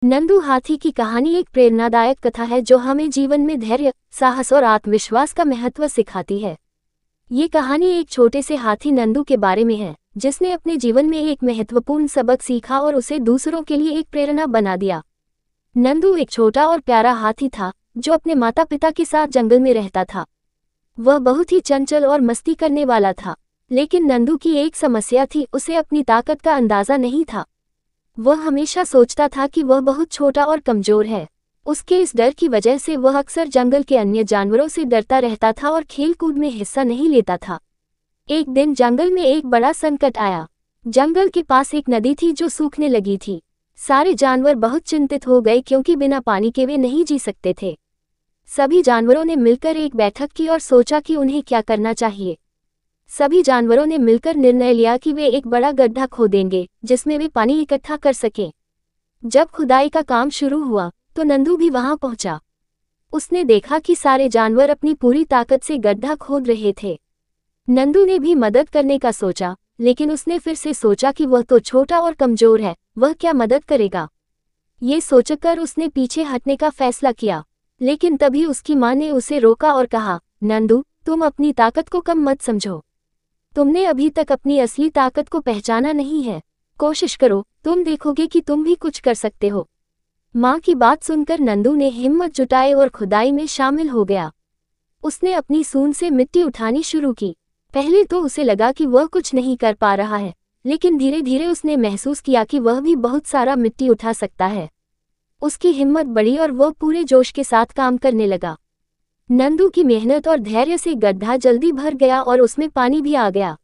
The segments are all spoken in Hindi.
नंदू हाथी की कहानी एक प्रेरणादायक कथा है जो हमें जीवन में धैर्य, साहस और आत्मविश्वास का महत्व सिखाती है। ये कहानी एक छोटे से हाथी नंदू के बारे में है, जिसने अपने जीवन में एक महत्वपूर्ण सबक सीखा और उसे दूसरों के लिए एक प्रेरणा बना दिया। नंदू एक छोटा और प्यारा हाथी था, जो अपने माता पिता के साथ जंगल में रहता था। वह बहुत ही चंचल और मस्ती करने वाला था, लेकिन नंदू की एक समस्या थी, उसे अपनी ताकत का अंदाजा नहीं था। वह हमेशा सोचता था कि वह बहुत छोटा और कमजोर है। उसके इस डर की वजह से वह अक्सर जंगल के अन्य जानवरों से डरता रहता था और खेलकूद में हिस्सा नहीं लेता था। एक दिन जंगल में एक बड़ा संकट आया। जंगल के पास एक नदी थी जो सूखने लगी थी। सारे जानवर बहुत चिंतित हो गए क्योंकि बिना पानी के वे नहीं जी सकते थे। सभी जानवरों ने मिलकर एक बैठक की और सोचा कि उन्हें क्या करना चाहिए। सभी जानवरों ने मिलकर निर्णय लिया कि वे एक बड़ा गड्ढा खोदेंगे, जिसमें वे पानी इकट्ठा कर सकें। जब खुदाई का काम शुरू हुआ, तो नंदू भी वहां पहुंचा। उसने देखा कि सारे जानवर अपनी पूरी ताकत से गड्ढा खोद रहे थे। नंदू ने भी मदद करने का सोचा, लेकिन उसने फिर से सोचा कि वह तो छोटा और कमजोर है, वह क्या मदद करेगा। ये सोचकर उसने पीछे हटने का फैसला किया। लेकिन तभी उसकी माँ ने उसे रोका और कहा, नंदू, तुम अपनी ताकत को कम मत समझो। तुमने अभी तक अपनी असली ताकत को पहचाना नहीं है। कोशिश करो, तुम देखोगे कि तुम भी कुछ कर सकते हो। माँ की बात सुनकर नंदू ने हिम्मत जुटाई और खुदाई में शामिल हो गया। उसने अपनी सूंड से मिट्टी उठानी शुरू की। पहले तो उसे लगा कि वह कुछ नहीं कर पा रहा है, लेकिन धीरे धीरे उसने महसूस किया कि वह भी बहुत सारा मिट्टी उठा सकता है। उसकी हिम्मत बढ़ी और वह पूरे जोश के साथ काम करने लगा। नंदू की मेहनत और धैर्य से गड्ढा जल्दी भर गया और उसमें पानी भी आ गया।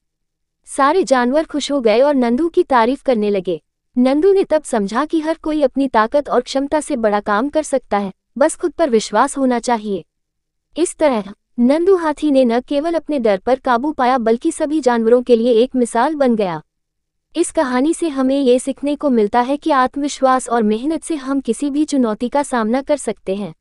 सारे जानवर खुश हो गए और नंदू की तारीफ करने लगे। नंदू ने तब समझा कि हर कोई अपनी ताकत और क्षमता से बड़ा काम कर सकता है, बस खुद पर विश्वास होना चाहिए। इस तरह नंदू हाथी ने न केवल अपने डर पर काबू पाया, बल्कि सभी जानवरों के लिए एक मिसाल बन गया। इस कहानी से हमें ये सीखने को मिलता है कि आत्मविश्वास और मेहनत से हम किसी भी चुनौती का सामना कर सकते हैं।